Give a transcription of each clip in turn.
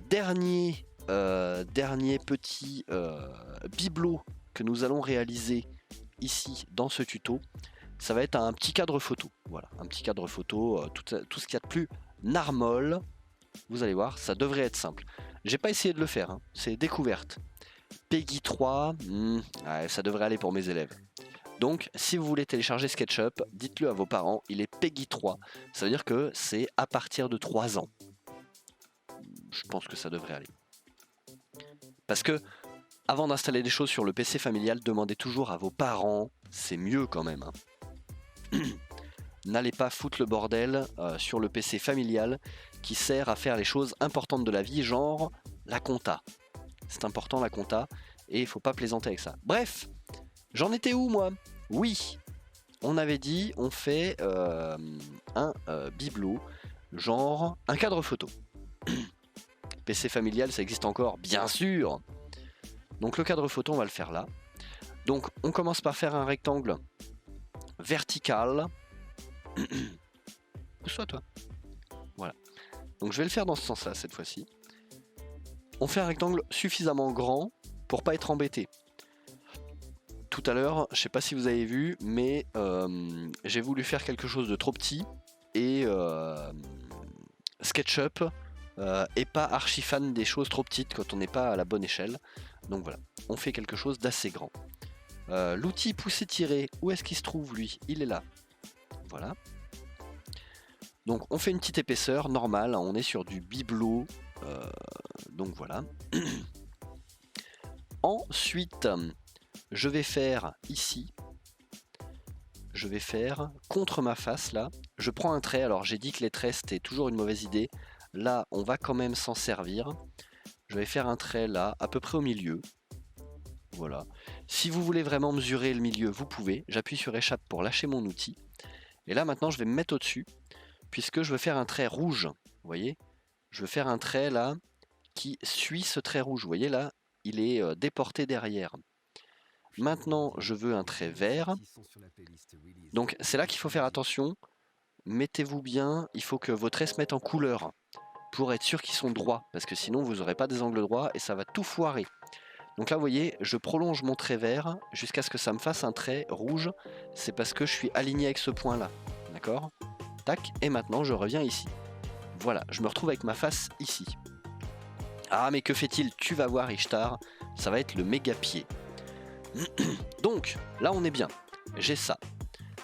dernier petit bibelot que nous allons réaliser ici dans ce tuto, ça va être un petit cadre photo. Voilà, un petit cadre photo, tout ce qu'il y a de plus narmol. Vous allez voir, ça devrait être simple. J'ai pas essayé de le faire, hein, c'est découverte. Peggy 3, ouais, ça devrait aller pour mes élèves. Donc, si vous voulez télécharger SketchUp, dites-le à vos parents, il est Peggy 3. Ça veut dire que c'est à partir de 3 ans. Je pense que ça devrait aller. Parce que, avant d'installer des choses sur le PC familial, demandez toujours à vos parents, c'est mieux quand même. Hein. N'allez pas foutre le bordel sur le PC familial qui sert à faire les choses importantes de la vie, genre la compta. C'est important la compta et il faut pas plaisanter avec ça. Bref, j'en étais où moi? Oui, on avait dit on fait un bibelot, genre un cadre photo. PC familial, ça existe encore, bien sûr. Donc le cadre photo, on va le faire là. Donc on commence par faire un rectangle vertical. Pousse-toi toi. Voilà. Donc je vais le faire dans ce sens-là cette fois-ci. On fait un rectangle suffisamment grand pour pas être embêté. Tout à l'heure, je sais pas si vous avez vu, mais j'ai voulu faire quelque chose de trop petit et SketchUp est pas archi fan des choses trop petites quand on n'est pas à la bonne échelle. Donc voilà, on fait quelque chose d'assez grand. L'outil pousser-tirer, où est-ce qu'il se trouve lui? Il est là. Voilà. Donc on fait une petite épaisseur normale, on est sur du bibelot. Donc voilà. Ensuite, je vais faire ici. Je vais faire contre ma face là. Je prends un trait, alors j'ai dit que les traits c'était toujours une mauvaise idée. Là on va quand même s'en servir. Je vais faire un trait là, à peu près au milieu. Voilà. Si vous voulez vraiment mesurer le milieu, vous pouvez. J'appuie sur échappe pour lâcher mon outil. Et là maintenant je vais me mettre au-dessus, puisque je veux faire un trait rouge. Vous voyez? Je veux faire un trait là qui suit ce trait rouge. Vous voyez là, il est déporté derrière. Maintenant, je veux un trait vert. Donc c'est là qu'il faut faire attention. Mettez-vous bien, il faut que vos traits se mettent en couleur pour être sûr qu'ils sont droits, parce que sinon vous n'aurez pas des angles droits et ça va tout foirer. Donc là vous voyez, je prolonge mon trait vert jusqu'à ce que ça me fasse un trait rouge. C'est parce que je suis aligné avec ce point là. D'accord? Tac, et maintenant je reviens ici. Voilà, je me retrouve avec ma face ici. Ah mais que fait-il? Tu vas voir Ishtar, ça va être le méga pied. Donc là on est bien, j'ai ça.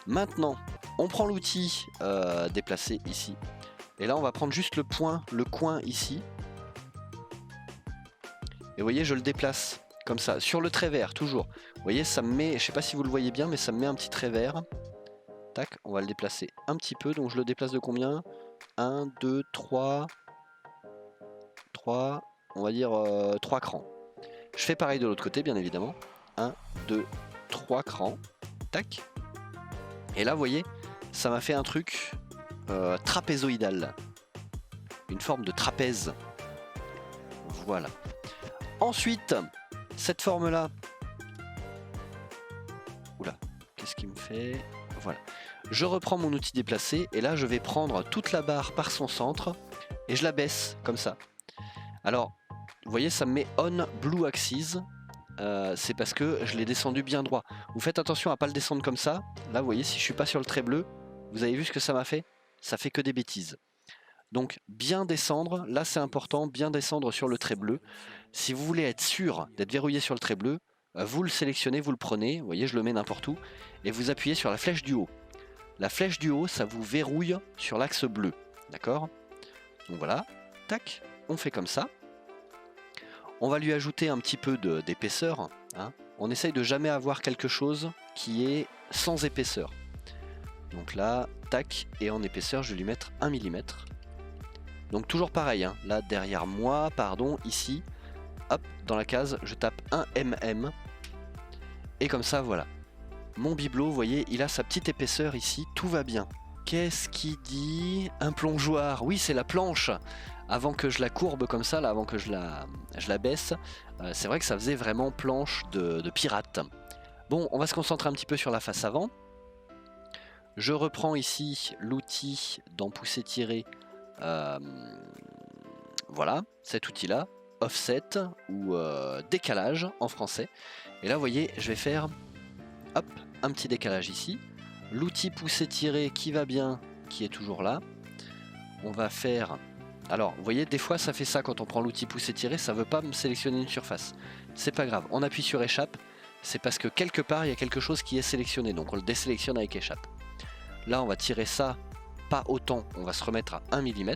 Maintenant on prend l'outil déplacer ici. Et là on va prendre juste le point, le coin ici. Et vous voyez je le déplace comme ça, sur le trait vert toujours. Vous voyez ça me met, je sais pas si vous le voyez bien mais ça me met un petit trait vert. Tac, on va le déplacer un petit peu, donc je le déplace de combien? 1, 2, 3, on va dire 3 crans. Je fais pareil de l'autre côté bien évidemment. 1, 2, 3 crans. Tac. Et là vous voyez, ça m'a fait un truc trapézoïdal. Une forme de trapèze. Voilà. Ensuite, cette forme là. Oula, qu'est-ce qu'il me fait? Voilà. Je reprends mon outil déplacé et là je vais prendre toute la barre par son centre et je la baisse comme ça. Alors, vous voyez, ça me met on blue axis. C'est parce que je l'ai descendu bien droit. Vous faites attention à pas le descendre comme ça. Là, vous voyez, si je suis pas sur le trait bleu, vous avez vu ce que ça m'a fait? Ça fait que des bêtises. Donc, bien descendre. Là, c'est important, bien descendre sur le trait bleu. Si vous voulez être sûr d'être verrouillé sur le trait bleu, vous le sélectionnez, vous le prenez. Vous voyez, je le mets n'importe où. Et vous appuyez sur la flèche du haut. La flèche du haut, ça vous verrouille sur l'axe bleu. D'accord? Donc voilà. Tac. On fait comme ça. On va lui ajouter un petit peu d'épaisseur. Hein. On essaye de jamais avoir quelque chose qui est sans épaisseur. Donc là, tac, et en épaisseur, je vais lui mettre 1 mm. Donc toujours pareil, hein. Là derrière moi, pardon, ici, hop, dans la case, je tape 1 mm. Et comme ça, voilà. Mon bibelot, vous voyez, il a sa petite épaisseur ici, tout va bien. Qu'est-ce qu'il dit? Un plongeoir, oui c'est la planche. Avant que je la courbe comme ça, là, avant que je la baisse, c'est vrai que ça faisait vraiment planche de pirate. Bon, on va se concentrer un petit peu sur la face avant. Je reprends ici l'outil dans pousser-tirer Voilà, cet outil-là, offset ou décalage en français. Et là, vous voyez, je vais faire hop, un petit décalage ici. L'outil pousser-tirer qui va bien, qui est toujours là. On va faire... Alors, vous voyez, des fois, ça fait ça quand on prend l'outil pousser-tirer, ça ne veut pas me sélectionner une surface. C'est pas grave, on appuie sur échappe, c'est parce que quelque part, il y a quelque chose qui est sélectionné, donc on le désélectionne avec échappe. Là, on va tirer ça, pas autant, on va se remettre à 1 mm.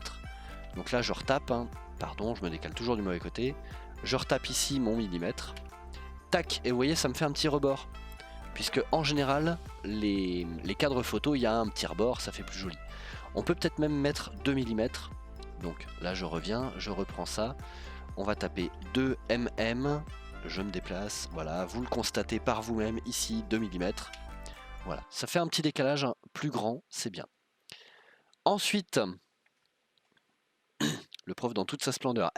Donc là, je retape, hein. Pardon, je me décale toujours du mauvais côté. Je retape ici mon millimètre. Tac, et vous voyez, ça me fait un petit rebord. Puisque en général, les cadres photos, il y a un petit rebord, ça fait plus joli. On peut peut-être même mettre 2 mm. Donc là, je reviens, je reprends ça. On va taper 2 mm. Je me déplace, voilà, vous le constatez par vous-même, ici 2 mm. Voilà, ça fait un petit décalage plus grand, c'est bien. Ensuite, le prof dans toute sa splendeur.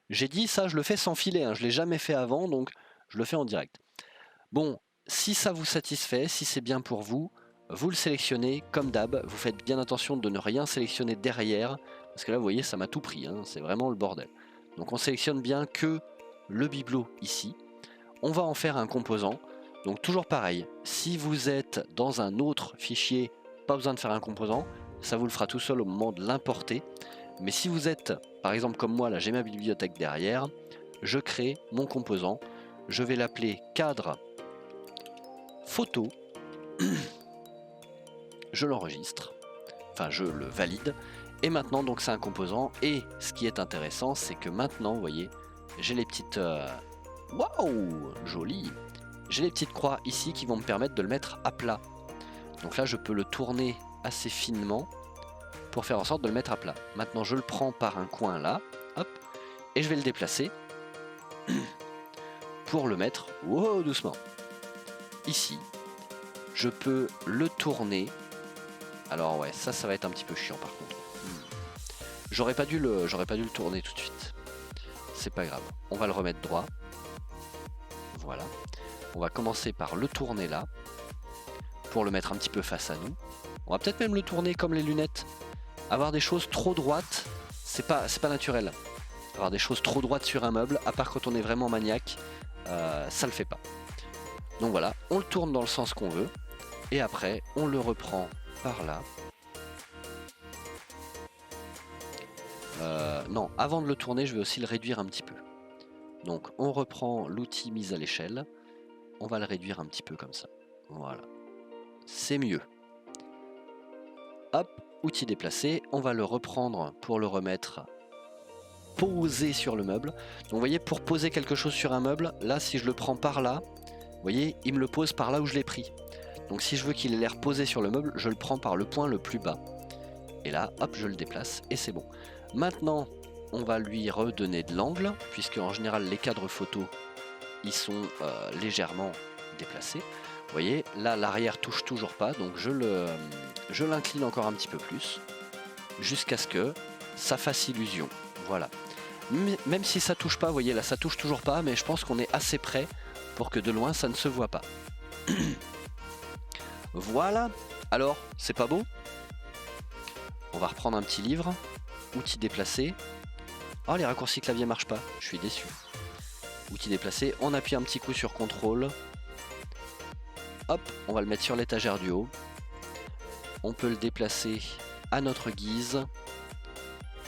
J'ai dit ça, je le fais sans filet, hein. Je ne l'ai jamais fait avant, donc je le fais en direct. Bon, si ça vous satisfait, si c'est bien pour vous, vous le sélectionnez comme d'hab. Vous faites bien attention de ne rien sélectionner derrière, parce que là, vous voyez, ça m'a tout pris, hein. C'est vraiment le bordel. Donc on sélectionne bien que le bibelot ici. On va en faire un composant. Donc toujours pareil, si vous êtes dans un autre fichier, pas besoin de faire un composant, ça vous le fera tout seul au moment de l'importer. Mais si vous êtes, par exemple comme moi, là j'ai ma bibliothèque derrière, je crée mon composant, je vais l'appeler cadre photo, je l'enregistre, enfin je le valide, et maintenant donc c'est un composant, et ce qui est intéressant c'est que maintenant, vous voyez, j'ai les petites... Waouh, joli! J'ai les petites croix ici qui vont me permettre de le mettre à plat. Donc là je peux le tourner assez finement, pour faire en sorte de le mettre à plat. Maintenant je le prends par un coin là, hop, et je vais le déplacer pour le mettre, wow, doucement, ici. Je peux le tourner. Alors ouais, ça va être un petit peu chiant par contre. J'aurais pas dû le tourner tout de suite. C'est pas grave. On va le remettre droit. Voilà. On va commencer par le tourner là, pour le mettre un petit peu face à nous. On va peut-être même le tourner comme les lunettes. Avoir des choses trop droites, c'est pas naturel. Avoir des choses trop droites sur un meuble, à part quand on est vraiment maniaque, ça le fait pas. Donc voilà, on le tourne dans le sens qu'on veut, et après on le reprend par là. Non, avant de le tourner, je vais aussi le réduire un petit peu. Donc on reprend l'outil mise à l'échelle, on va le réduire un petit peu comme ça. Voilà, c'est mieux. Hop, outil déplacé, on va le reprendre pour le remettre posé sur le meuble. Donc vous voyez, pour poser quelque chose sur un meuble, là si je le prends par là, vous voyez, il me le pose par là où je l'ai pris. Donc si je veux qu'il ait l'air posé sur le meuble, je le prends par le point le plus bas. Et là, hop, je le déplace et c'est bon. Maintenant, on va lui redonner de l'angle, puisque en général les cadres photos, ils sont légèrement déplacés. Vous voyez, là l'arrière touche toujours pas, donc je l'incline encore un petit peu plus, jusqu'à ce que ça fasse illusion. Voilà. Même si ça touche pas, vous voyez là ça touche toujours pas, mais je pense qu'on est assez près pour que de loin ça ne se voit pas. Voilà. Alors, c'est pas beau? On va reprendre un petit livre, outil déplacé. Oh, les raccourcis clavier marchent pas, je suis déçu. Outil déplacé, on appuie un petit coup sur CTRL. Hop, on va le mettre sur l'étagère du haut. On peut le déplacer à notre guise,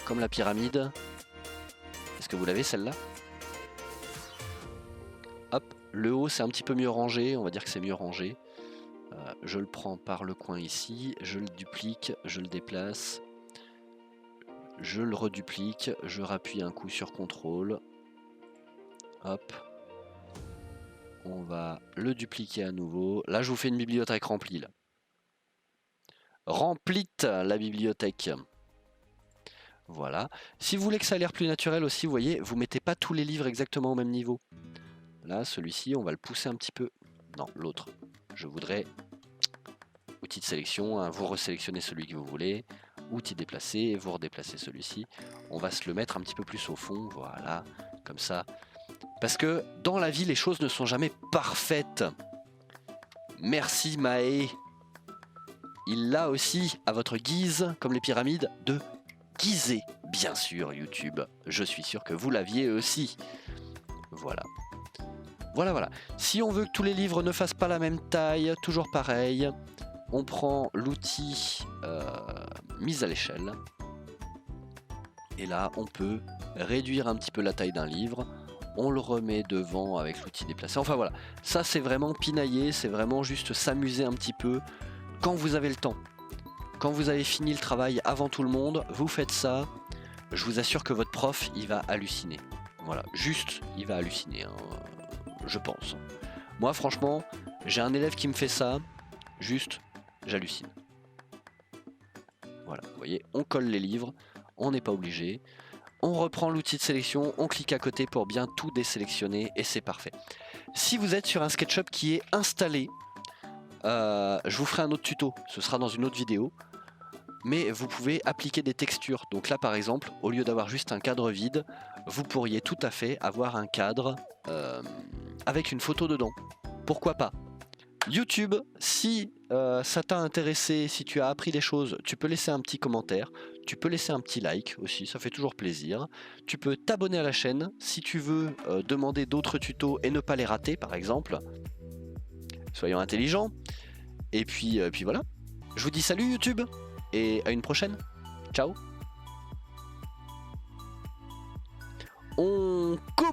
comme la pyramide. Est-ce que vous l'avez celle-là? Hop, le haut c'est un petit peu mieux rangé, on va dire que c'est mieux rangé. Je le prends par le coin ici, je le duplique, je le déplace. Je le reduplique, je rappuie un coup sur CTRL. Hop. On va le dupliquer à nouveau. Là, je vous fais une bibliothèque remplie. Là. Remplite la bibliothèque. Voilà. Si vous voulez que ça ait l'air plus naturel aussi, vous voyez, vous mettez pas tous les livres exactement au même niveau. Là, celui-ci, on va le pousser un petit peu. Non, l'autre. Je voudrais... Outil de sélection, hein, vous resélectionnez celui que vous voulez. Outil déplacé, vous redéplacez celui-ci. On va se le mettre un petit peu plus au fond, voilà, comme ça. Parce que dans la vie, les choses ne sont jamais parfaites. Merci Maë. Il l'a aussi, à votre guise, comme les pyramides, de guiser bien sûr YouTube, je suis sûr que vous l'aviez aussi. Voilà. Voilà. Si on veut que tous les livres ne fassent pas la même taille, toujours pareil, on prend l'outil mise à l'échelle. Et là, on peut réduire un petit peu la taille d'un livre. On le remet devant avec l'outil déplacé. Enfin voilà, ça c'est vraiment pinailler, c'est vraiment juste s'amuser un petit peu quand vous avez le temps. Quand vous avez fini le travail avant tout le monde, vous faites ça. Je vous assure que votre prof, il va halluciner. Voilà, juste, il va halluciner, hein, je pense. Moi franchement, j'ai un élève qui me fait ça, juste, j'hallucine. Voilà, vous voyez, on colle les livres, on n'est pas obligé. On reprend l'outil de sélection, on clique à côté pour bien tout désélectionner et c'est parfait. Si vous êtes sur un SketchUp qui est installé, je vous ferai un autre tuto, ce sera dans une autre vidéo. Mais vous pouvez appliquer des textures. Donc là par exemple, au lieu d'avoir juste un cadre vide, vous pourriez tout à fait avoir un cadre avec une photo dedans. Pourquoi pas? YouTube, si ça t'a intéressé, si tu as appris des choses, tu peux laisser un petit commentaire, tu peux laisser un petit like aussi, ça fait toujours plaisir. Tu peux t'abonner à la chaîne si tu veux demander d'autres tutos et ne pas les rater par exemple. Soyons intelligents. Et puis voilà. Je vous dis salut YouTube et à une prochaine. Ciao. On coupe.